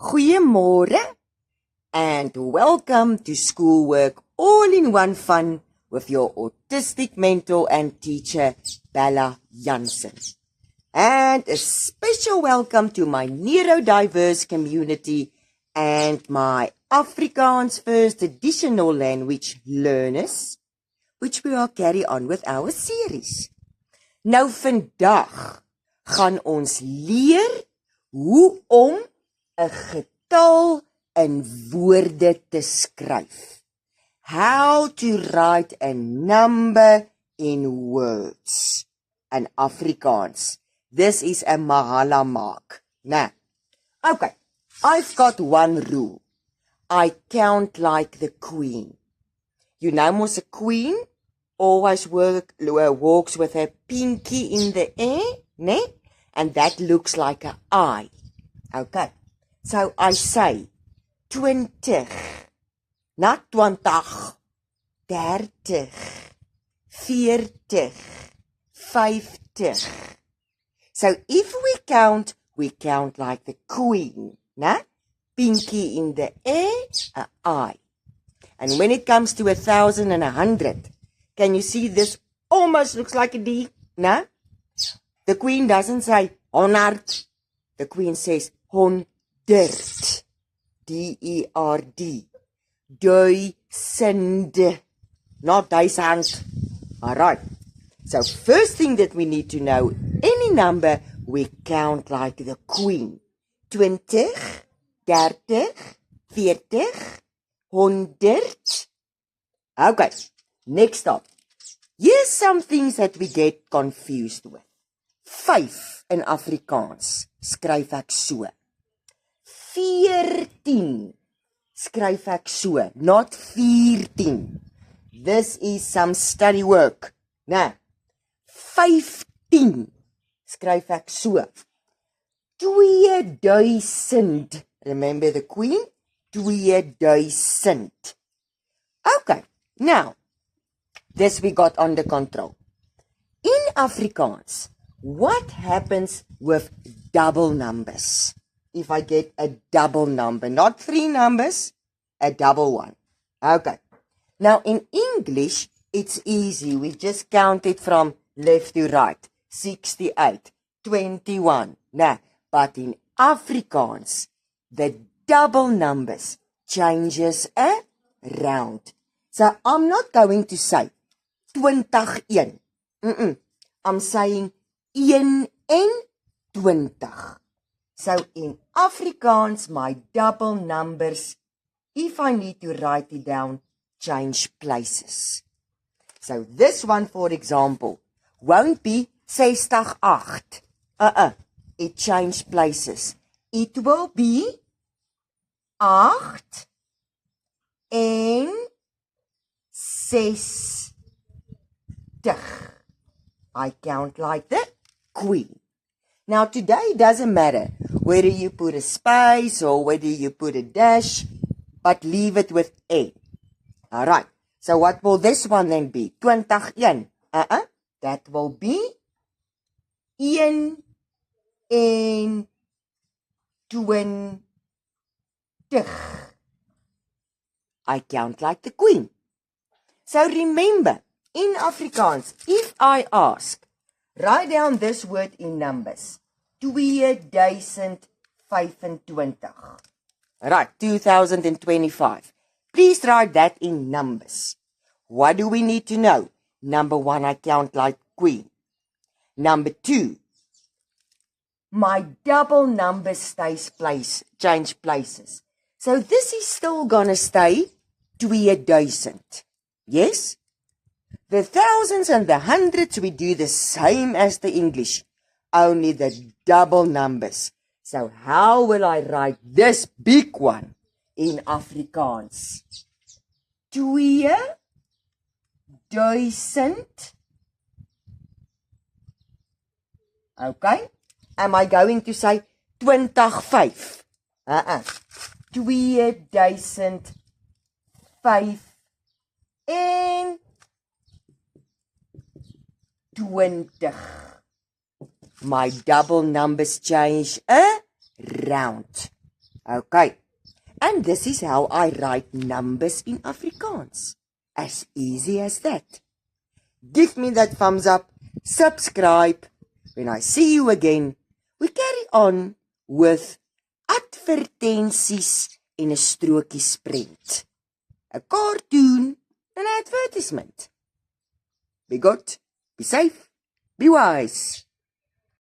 Goeiemôre and welcome to Schoolwork All-in-One Fun with your autistic mentor and teacher, Bella Jansen. And a special welcome to my neurodiverse community and my Afrikaans First Additional Language learners, which we will carry on with our series. Nou vandag gaan ons leer hoe om 'n getal in woorde te skryf. How to write a number in words in Afrikaans. This is a mahala maak. Now, okay, I've got one rule. I count like the queen. You know mos a queen always walks with her pinky in the air, ne? And that looks like an eye. Okay. So I say 20, not 20, 30, 40, 50. So if we count like the queen, nah? Pinky in the air, an eye. And when it comes to 1,000 and 100, can you see this almost looks like a D, nah? The queen doesn't say 100. The queen says 100. D-E-R-D. Duisend. Not duisend. Alright. So first thing that we need to know, any number we count like the queen. 20, 30, 40, 100. Okay. Next up. Here's some things that we get confused with. 5 in Afrikaans skryf ek so. 14 skryf ek so, not 14. This is some study work. Now, 15 skryf ek so. 2000, remember the queen? 2000. Okay, now, this we got under control. In Afrikaans, what happens with double numbers? If I get a double number, not 3 numbers, a double one. Okay. Now in English, it's easy. We just count it from left to right. 68, 21. Nah, but in Afrikaans, the double numbers changes around. So I'm not going to say 21. I'm saying 21. So in Afrikaans, my double numbers, if I need to write it down, change places. So this one, for example, won't be 68. It changed places. It will be 8 en 60. I count like the queen. Now today it doesn't matter whether you put a space or whether you put a dash, but leave it with A. Alright, so what will this one then be? 21. That will be 1 en 20. I count like the queen. So remember, in Afrikaans, if I ask, write down this word in numbers. 2025. Right, 2025. Please write that in numbers. What do we need to know? Number 1, I count like queen. Number 2, my double number change places. So this is still gonna stay 2000. Yes? The thousands and the hundreds, we do the same as the English, only the double numbers. So how will I write this big one in Afrikaans? 2000. Okay. Am I going to say 25? 2005 en 20. My double numbers change around. Okay, and this is how I write numbers in Afrikaans. As easy as that. Give me that thumbs up, subscribe. When I see you again, we carry on with advertensies en 'n strokiesprent. 'n Cartoon en 'n advertisement. Be good, be safe, be wise.